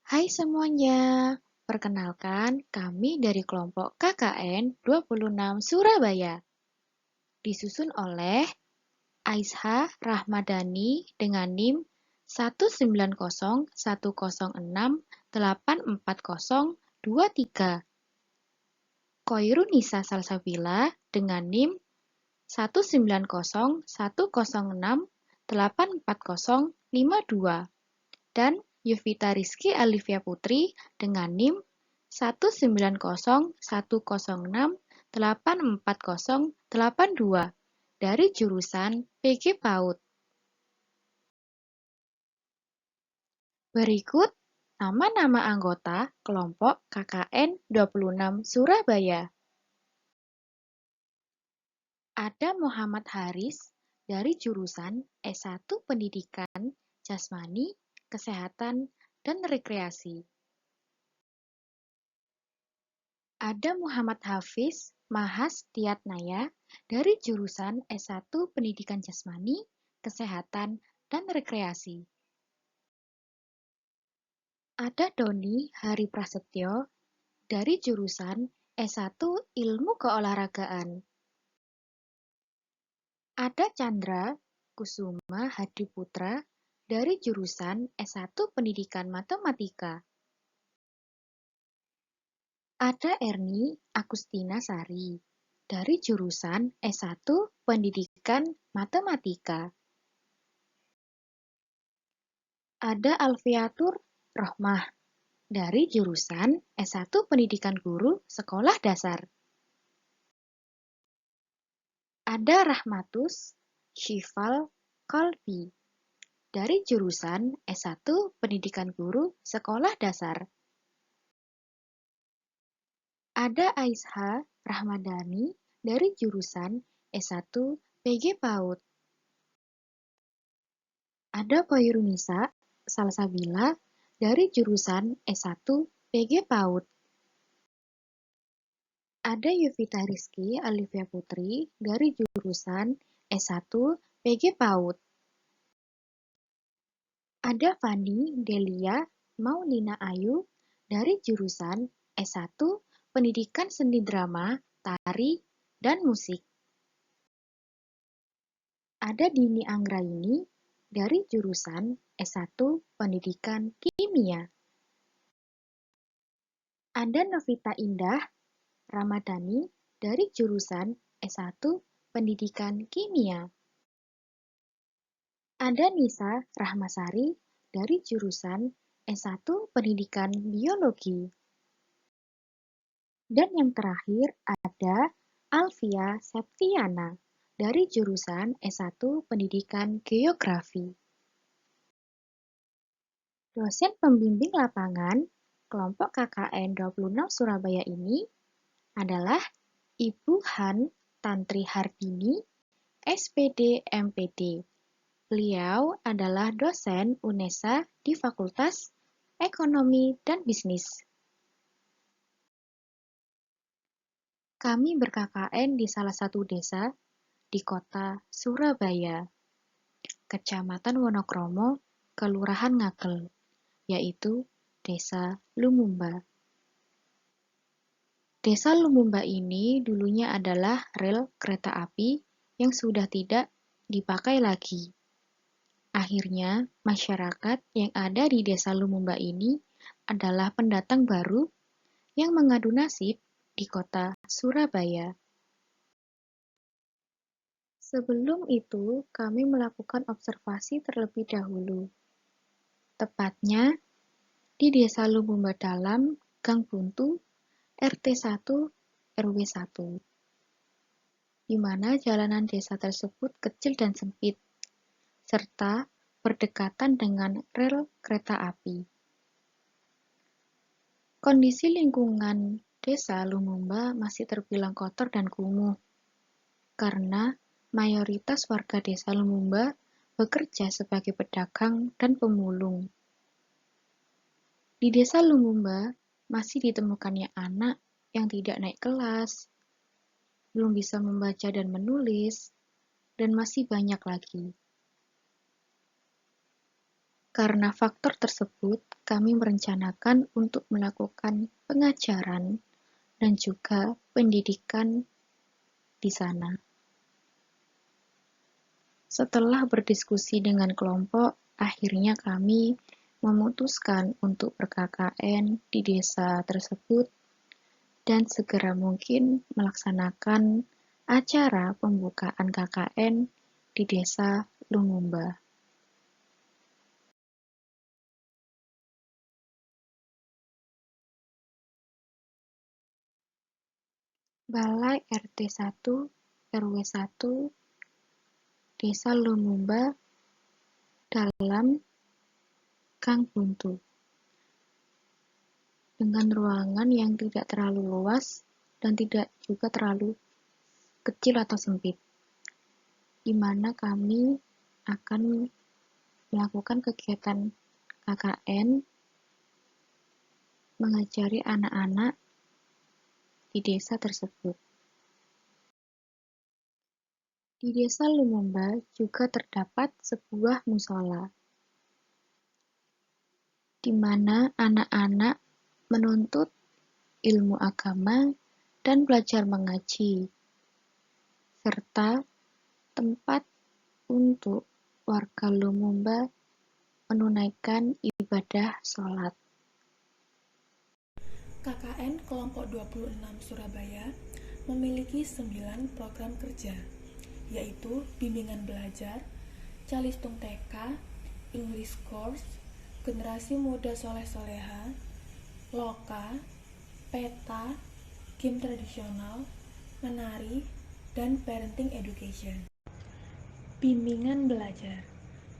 Hai semuanya, perkenalkan kami dari kelompok KKN 26 Surabaya. Disusun oleh Aisha Rahmadani dengan NIM 19010684023, Koirunisa Salsabila dengan NIM 19010684052, dan Yovita Rizky Alivia Putri dengan NIM 19010684082 dari jurusan PG PAUD. Berikut nama-nama anggota kelompok KKN 26 Surabaya. Ada Muhammad Haris dari jurusan S1 Pendidikan Jasmani, Kesehatan, dan Rekreasi. Ada Muhammad Hafiz Mahas Tiatnaya dari jurusan S1 Pendidikan Jasmani, Kesehatan, dan Rekreasi. Ada Doni Hari Prasetyo dari jurusan S1 Ilmu Keolahragaan. Ada Chandra Kusuma Hadiputra dari jurusan S1 Pendidikan Matematika. Ada Erni Agustina Sari dari jurusan S1 Pendidikan Matematika. Ada Alfiatur Rohmah dari jurusan S1 Pendidikan Guru Sekolah Dasar. Ada Rahmatus Syifal Kolbi dari jurusan S1 Pendidikan Guru Sekolah Dasar. Ada Aisha Rahmadani dari jurusan S1 PG PAUD. Ada Koirunisa Salsabila dari jurusan S1 PG PAUD. Ada Yovita Rizky Alivia Putri dari jurusan S1 PG PAUD. Ada Fani Delia Maulina Ayu dari jurusan S1 Pendidikan Seni Drama, Tari, dan Musik. Ada Dini Anggraini dari jurusan S1 Pendidikan Kimia. Ada Novita Indah Ramadhani dari jurusan S1 Pendidikan Kimia. Ada Nisa Rahmasari dari jurusan S1 Pendidikan Biologi. Dan yang terakhir ada Alvia Septiana dari jurusan S1 Pendidikan Geografi. Dosen pembimbing lapangan kelompok KKN 26 Surabaya ini adalah Ibu Han Tantri Hardini, SPD MPD. Beliau adalah dosen UNESA di Fakultas Ekonomi dan Bisnis. Kami ber-KKN di salah satu desa di kota Surabaya, Kecamatan Wonokromo, Kelurahan Ngagel, yaitu Desa Lumumba. Desa Lumumba ini dulunya adalah rel kereta api yang sudah tidak dipakai lagi. Akhirnya, masyarakat yang ada di Desa Lumumba ini adalah pendatang baru yang mengadu nasib di kota Surabaya. Sebelum itu, kami melakukan observasi terlebih dahulu. Tepatnya di Desa Lumumba Dalam, Gang Buntu, RT 1, RW 1, di mana jalanan desa tersebut kecil dan sempit, serta berdekatan dengan rel kereta api. Kondisi lingkungan Desa Lumumba masih terbilang kotor dan kumuh, karena mayoritas warga Desa Lumumba bekerja sebagai pedagang dan pemulung. Di Desa Lumumba masih ditemukannya anak yang tidak naik kelas, belum bisa membaca dan menulis, dan masih banyak lagi. Karena faktor tersebut, kami merencanakan untuk melakukan pengajaran dan juga pendidikan di sana. Setelah berdiskusi dengan kelompok, akhirnya kami memutuskan untuk ber-KKN di desa tersebut dan segera mungkin melaksanakan acara pembukaan KKN di Desa Lumumba. Balai RT 1 RW 1 Desa Lumumba dalam Gang Buntu, dengan ruangan yang tidak terlalu luas dan tidak juga terlalu kecil atau sempit, di mana kami akan melakukan kegiatan KKN mengajari anak-anak di desa tersebut. Di Desa Lumumba juga terdapat sebuah musola, di mana anak-anak menuntut ilmu agama dan belajar mengaji, serta tempat untuk warga Lumumba menunaikan ibadah sholat. KKN Kelompok 26 Surabaya memiliki 9 program kerja, yaitu bimbingan belajar, Calistung TK, English Course, Generasi Muda Soleh-Soleha, Loka, Peta, Game Tradisional, Menari, dan Parenting Education. Bimbingan belajar.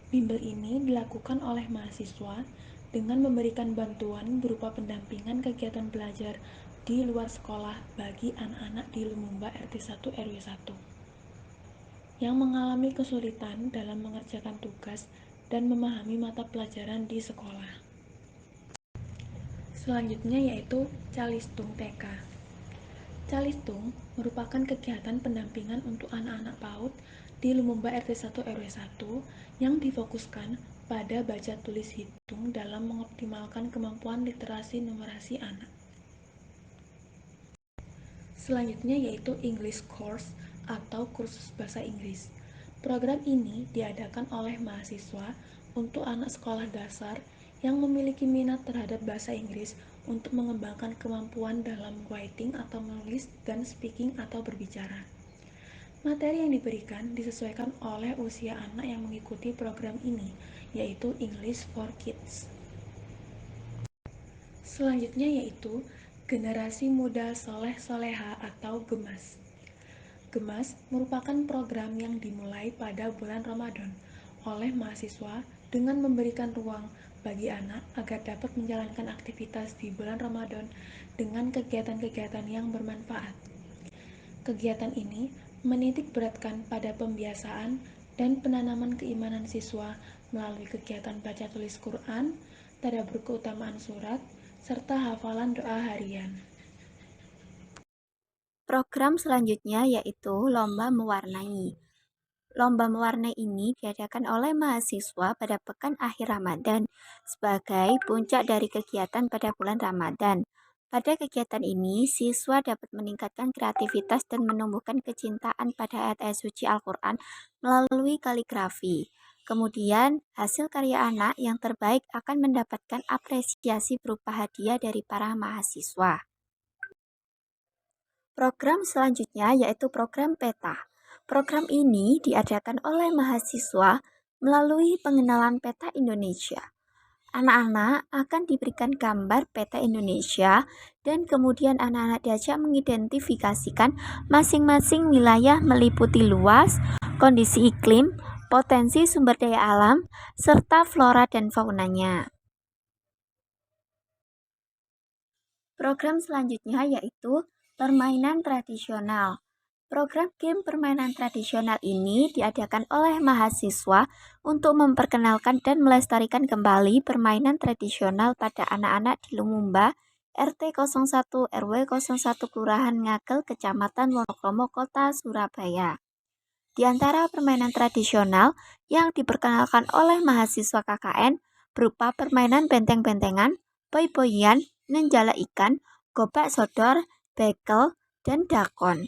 Bimbel ini dilakukan oleh mahasiswa dengan memberikan bantuan berupa pendampingan kegiatan belajar di luar sekolah bagi anak-anak di Lumumba RT 1 RW 1 yang mengalami kesulitan dalam mengerjakan tugas dan memahami mata pelajaran di sekolah. Selanjutnya yaitu Calistung TK. Calistung merupakan kegiatan pendampingan untuk anak-anak PAUD di Lumumba RT 1 RW 1 yang difokuskan pada baca tulis hitung dalam mengoptimalkan kemampuan literasi numerasi anak. Selanjutnya yaitu English Course atau kursus bahasa Inggris. Program ini diadakan oleh mahasiswa untuk anak sekolah dasar yang memiliki minat terhadap bahasa Inggris untuk mengembangkan kemampuan dalam writing atau menulis dan speaking atau berbicara. Materi yang diberikan disesuaikan oleh usia anak yang mengikuti program ini, yaitu English for Kids. Selanjutnya yaitu Generasi Muda Soleh-Soleha atau GEMAS. GEMAS merupakan program yang dimulai pada bulan Ramadan oleh mahasiswa dengan memberikan ruang bagi anak agar dapat menjalankan aktivitas di bulan Ramadan dengan kegiatan-kegiatan yang bermanfaat. Kegiatan ini menitik beratkan pada pembiasaan dan penanaman keimanan siswa melalui kegiatan baca tulis Quran, tadabbur keutamaan surat, serta hafalan doa harian. Program selanjutnya yaitu Lomba Mewarnai. Lomba mewarnai ini diadakan oleh mahasiswa pada pekan akhir Ramadan sebagai puncak dari kegiatan pada bulan Ramadan. Pada kegiatan ini, siswa dapat meningkatkan kreativitas dan menumbuhkan kecintaan pada ayat-ayat suci Al-Quran melalui kaligrafi. Kemudian, hasil karya anak yang terbaik akan mendapatkan apresiasi berupa hadiah dari para mahasiswa. Program selanjutnya yaitu program PETA. Program ini diadakan oleh mahasiswa melalui pengenalan peta Indonesia. Anak-anak akan diberikan gambar peta Indonesia dan kemudian anak-anak diajak mengidentifikasikan masing-masing wilayah meliputi luas, kondisi iklim, potensi sumber daya alam, serta flora dan faunanya. Program selanjutnya yaitu permainan tradisional. Program game permainan tradisional ini diadakan oleh mahasiswa untuk memperkenalkan dan melestarikan kembali permainan tradisional pada anak-anak di Lumumba, RT 01 RW 01 Kelurahan Ngagel, Kecamatan Wonokromo, Kota Surabaya. Di antara permainan tradisional yang diperkenalkan oleh mahasiswa KKN, berupa permainan benteng-bentengan, poi-poian, ninjala ikan, gobak sodor, bekel, dan dakon.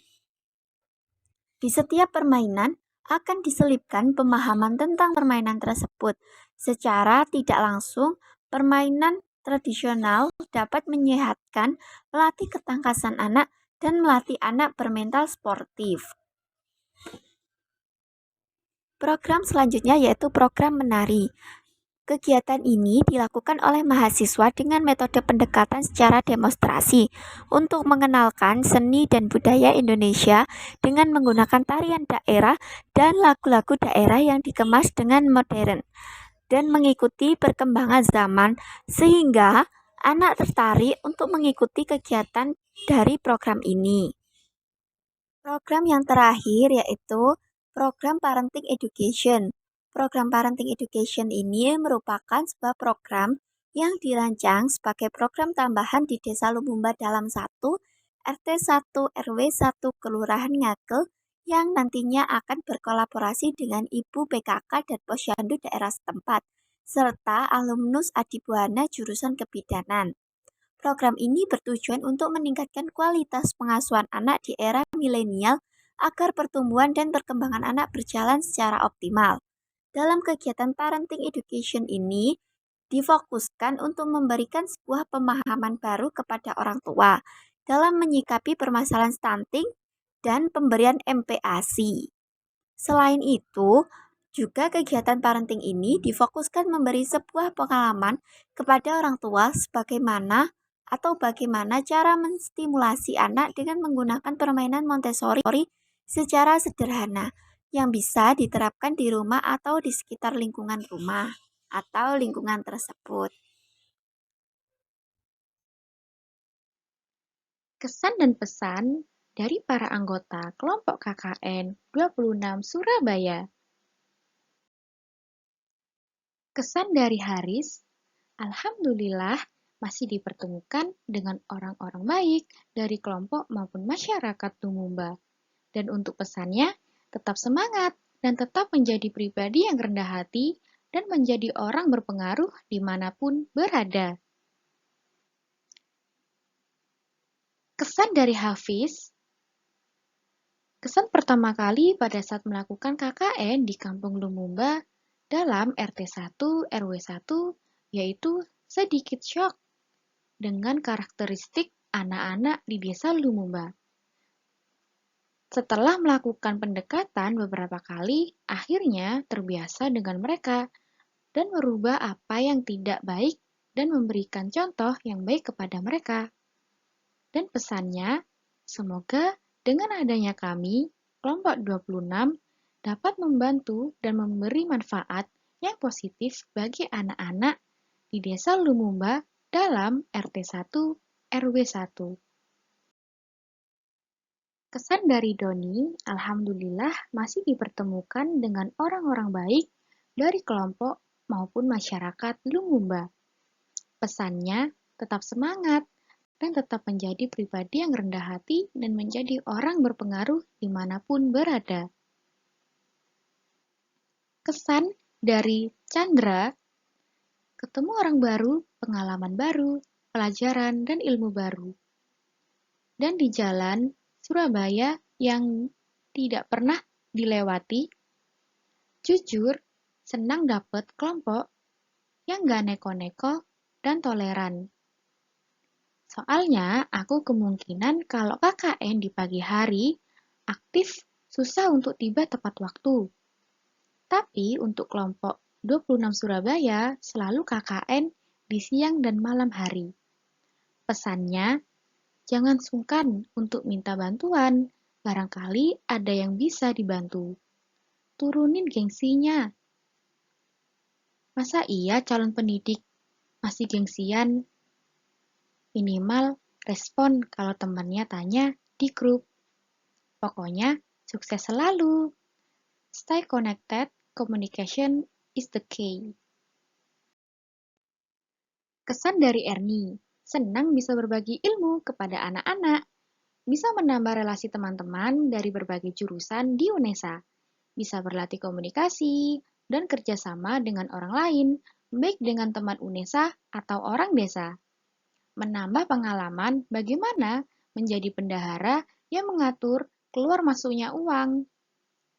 Di setiap permainan akan diselipkan pemahaman tentang permainan tersebut. Secara tidak langsung, permainan tradisional dapat menyehatkan, melatih ketangkasan anak, dan melatih anak bermental sportif. Program selanjutnya yaitu program menari. Kegiatan ini dilakukan oleh mahasiswa dengan metode pendekatan secara demonstrasi untuk mengenalkan seni dan budaya Indonesia dengan menggunakan tarian daerah dan lagu-lagu daerah yang dikemas dengan modern dan mengikuti perkembangan zaman sehingga anak tertarik untuk mengikuti kegiatan dari program ini. Program yang terakhir yaitu program Parenting Education. Program Parenting Education ini merupakan sebuah program yang dirancang sebagai program tambahan di Desa Lumumba dalam 1 RT 1 RW 1 Kelurahan Ngagel yang nantinya akan berkolaborasi dengan Ibu PKK dan Posyandu daerah setempat, serta alumnus Adibuana jurusan kebidanan. Program ini bertujuan untuk meningkatkan kualitas pengasuhan anak di era milenial agar pertumbuhan dan perkembangan anak berjalan secara optimal. Dalam kegiatan parenting education ini, difokuskan untuk memberikan sebuah pemahaman baru kepada orang tua dalam menyikapi permasalahan stunting dan pemberian MPASI. Selain itu, juga kegiatan parenting ini difokuskan memberi sebuah pengalaman kepada orang tua bagaimana cara menstimulasi anak dengan menggunakan permainan Montessori secara sederhana yang bisa diterapkan di rumah atau di sekitar lingkungan rumah atau lingkungan tersebut. Kesan dan pesan dari para anggota kelompok KKN 26 Surabaya. Kesan dari Haris, Alhamdulillah masih dipertemukan dengan orang-orang baik dari kelompok maupun masyarakat Lumumba. Dan untuk pesannya, tetap semangat dan tetap menjadi pribadi yang rendah hati dan menjadi orang berpengaruh dimanapun berada. Kesan dari Hafiz, kesan pertama kali pada saat melakukan KKN di Kampung Lumumba dalam RT 1 RW 1 yaitu sedikit syok dengan karakteristik anak-anak di desa Lumumba. Setelah melakukan pendekatan beberapa kali, akhirnya terbiasa dengan mereka dan merubah apa yang tidak baik dan memberikan contoh yang baik kepada mereka. Dan pesannya, semoga dengan adanya kami, kelompok 26, dapat membantu dan memberi manfaat yang positif bagi anak-anak di desa Lumumba dalam RT 1 RW 1. Kesan dari Doni, alhamdulillah masih dipertemukan dengan orang-orang baik dari kelompok maupun masyarakat Lumumba. Pesannya, tetap semangat dan tetap menjadi pribadi yang rendah hati dan menjadi orang berpengaruh dimanapun berada. Kesan dari Chandra, ketemu orang baru, pengalaman baru, pelajaran, dan ilmu baru. Dan di jalan Surabaya yang tidak pernah dilewati, jujur, senang dapet kelompok yang gak neko-neko dan toleran. Soalnya aku kemungkinan kalau KKN di pagi hari, aktif susah untuk tiba tepat waktu. Tapi untuk kelompok 26 Surabaya selalu KKN di siang dan malam hari. Pesannya, jangan sungkan untuk minta bantuan, barangkali ada yang bisa dibantu. Turunin gengsinya. Masa iya calon pendidik masih gengsian? Minimal respon kalau temannya tanya di grup. Pokoknya sukses selalu. Stay connected, communication is the key. Kesan dari Ernie, senang bisa berbagi ilmu kepada anak-anak, bisa menambah relasi teman-teman dari berbagai jurusan di UNESA, bisa berlatih komunikasi dan kerjasama dengan orang lain, baik dengan teman UNESA atau orang desa. Menambah pengalaman bagaimana menjadi bendahara yang mengatur keluar masuknya uang.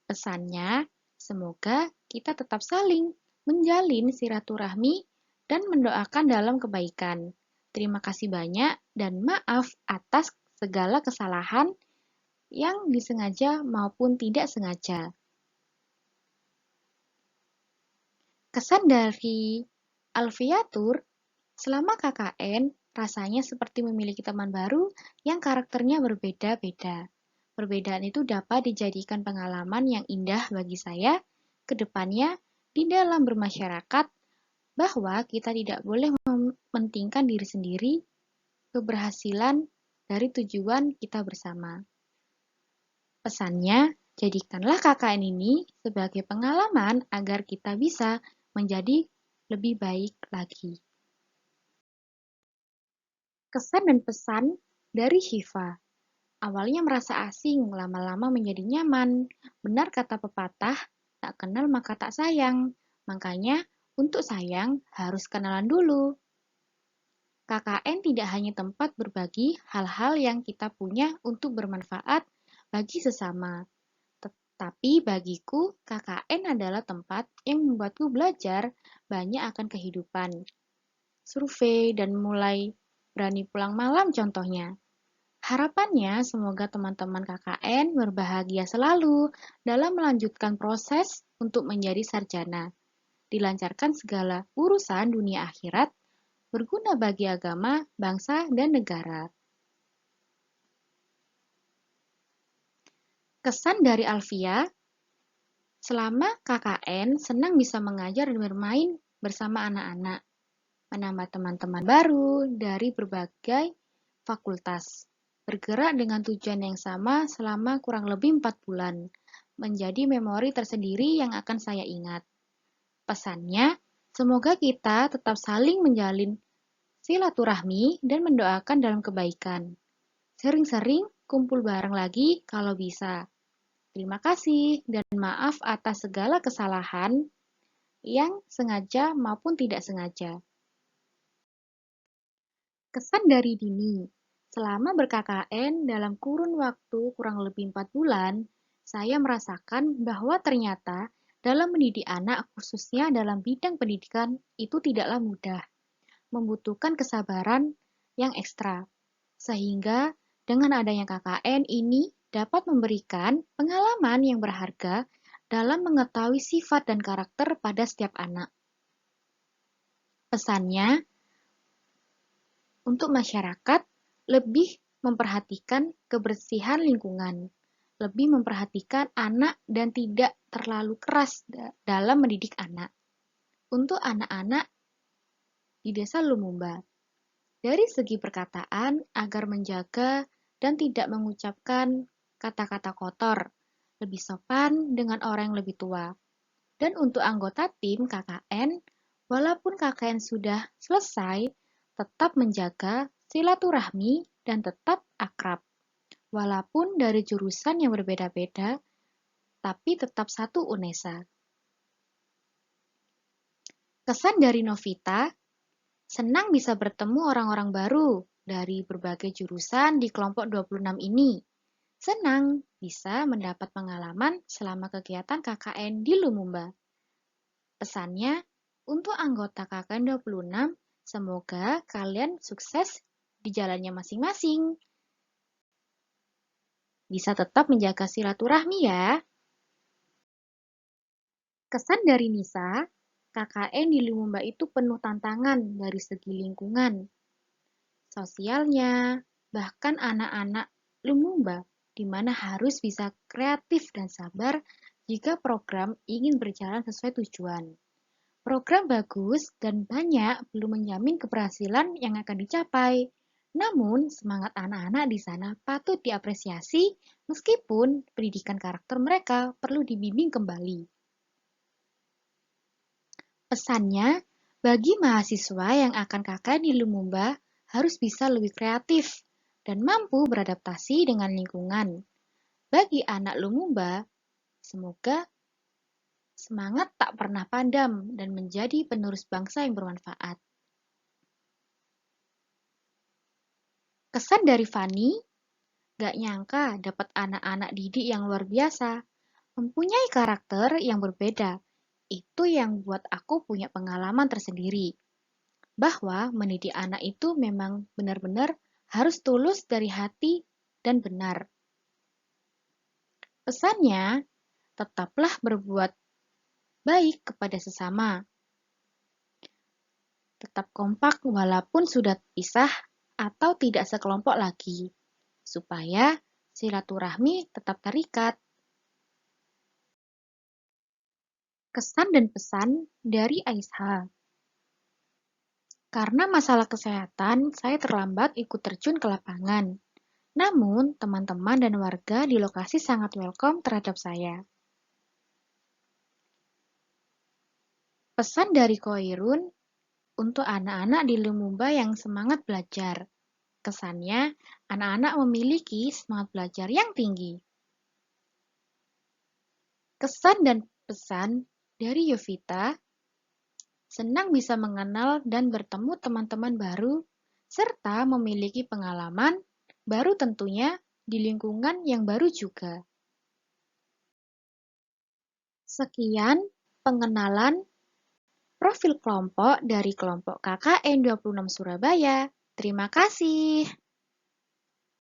Pesannya, semoga kita tetap saling menjalin silaturahmi dan mendoakan dalam kebaikan. Terima kasih banyak dan maaf atas segala kesalahan yang disengaja maupun tidak sengaja. Kesan dari Alfiatur, selama KKN, rasanya seperti memiliki teman baru yang karakternya berbeda-beda. Perbedaan itu dapat dijadikan pengalaman yang indah bagi saya ke depannya di dalam bermasyarakat, bahwa kita tidak boleh mementingkan diri sendiri, keberhasilan dari tujuan kita bersama. Pesannya, jadikanlah KKN ini sebagai pengalaman agar kita bisa menjadi lebih baik lagi. Kesan dan pesan dari Syifa. Awalnya merasa asing, lama-lama menjadi nyaman. Benar kata pepatah, tak kenal maka tak sayang. Makanya, untuk sayang harus kenalan dulu. KKN tidak hanya tempat berbagi hal-hal yang kita punya untuk bermanfaat bagi sesama. Tapi bagiku, KKN adalah tempat yang membuatku belajar banyak akan kehidupan. Survei dan mulai berani pulang malam contohnya. Harapannya semoga teman-teman KKN berbahagia selalu dalam melanjutkan proses untuk menjadi sarjana. Dilancarkan segala urusan dunia akhirat, berguna bagi agama, bangsa, dan negara. Kesan dari Alfia, selama KKN senang bisa mengajar dan bermain bersama anak-anak, menambah teman-teman baru dari berbagai fakultas, bergerak dengan tujuan yang sama selama kurang lebih 4 bulan, menjadi memori tersendiri yang akan saya ingat. Pesannya, semoga kita tetap saling menjalin silaturahmi dan mendoakan dalam kebaikan. Sering-sering kumpul bareng lagi kalau bisa. Terima kasih dan maaf atas segala kesalahan yang sengaja maupun tidak sengaja. Kesan dari Dini. Selama ber-KKN dalam kurun waktu kurang lebih 4 bulan, saya merasakan bahwa ternyata dalam mendidik anak, khususnya dalam bidang pendidikan, itu tidaklah mudah. Membutuhkan kesabaran yang ekstra. Sehingga dengan adanya KKN ini dapat memberikan pengalaman yang berharga dalam mengetahui sifat dan karakter pada setiap anak. Pesannya, untuk masyarakat lebih memperhatikan kebersihan lingkungan, lebih memperhatikan anak dan tidak terlalu keras dalam mendidik anak. Untuk anak-anak di Desa Lumumba, dari segi perkataan agar menjaga dan tidak mengucapkan kata-kata kotor, lebih sopan dengan orang yang lebih tua. Dan untuk anggota tim KKN, walaupun KKN sudah selesai, tetap menjaga silaturahmi dan tetap akrab. Walaupun dari jurusan yang berbeda-beda, tapi tetap satu UNESA. Kesan dari Novita, senang bisa bertemu orang-orang baru dari berbagai jurusan di kelompok 26 ini. Senang bisa mendapat pengalaman selama kegiatan KKN di Lumumba. Pesannya, untuk anggota KKN 26, semoga kalian sukses di jalannya masing-masing. Bisa tetap menjaga silaturahmi ya. Kesan dari Nisa, KKN di Lumumba itu penuh tantangan dari segi lingkungan, sosialnya, bahkan anak-anak Lumumba, di mana harus bisa kreatif dan sabar jika program ingin berjalan sesuai tujuan. Program bagus dan banyak belum menjamin keberhasilan yang akan dicapai. Namun, semangat anak-anak di sana patut diapresiasi meskipun pendidikan karakter mereka perlu dibimbing kembali. Pesannya, bagi mahasiswa yang akan KKN di Lumumba harus bisa lebih kreatif dan mampu beradaptasi dengan lingkungan. Bagi anak Lumumba, semoga Semangat tak pernah padam dan menjadi penerus bangsa yang bermanfaat. Kesan dari Fani, gak nyangka dapat anak-anak didik yang luar biasa, mempunyai karakter yang berbeda. Itu yang buat aku punya pengalaman tersendiri, bahwa mendidik anak itu memang benar-benar harus tulus dari hati dan benar. Pesannya, tetaplah berbuat baik kepada sesama. Tetap kompak walaupun sudah pisah atau tidak sekelompok lagi, supaya silaturahmi tetap terikat. Kesan dan pesan dari Aisyah. Karena masalah kesehatan, saya terlambat ikut terjun ke lapangan. Namun, teman-teman dan warga di lokasi sangat welcome terhadap saya. Pesan dari Koirun untuk anak-anak di Lumumba yang semangat belajar. Kesannya, anak-anak memiliki semangat belajar yang tinggi. Kesan dan pesan dari Yovita, senang bisa mengenal dan bertemu teman-teman baru, serta memiliki pengalaman baru tentunya di lingkungan yang baru juga. Sekian pengenalan profil kelompok dari kelompok KKN 26 Surabaya. Terima kasih.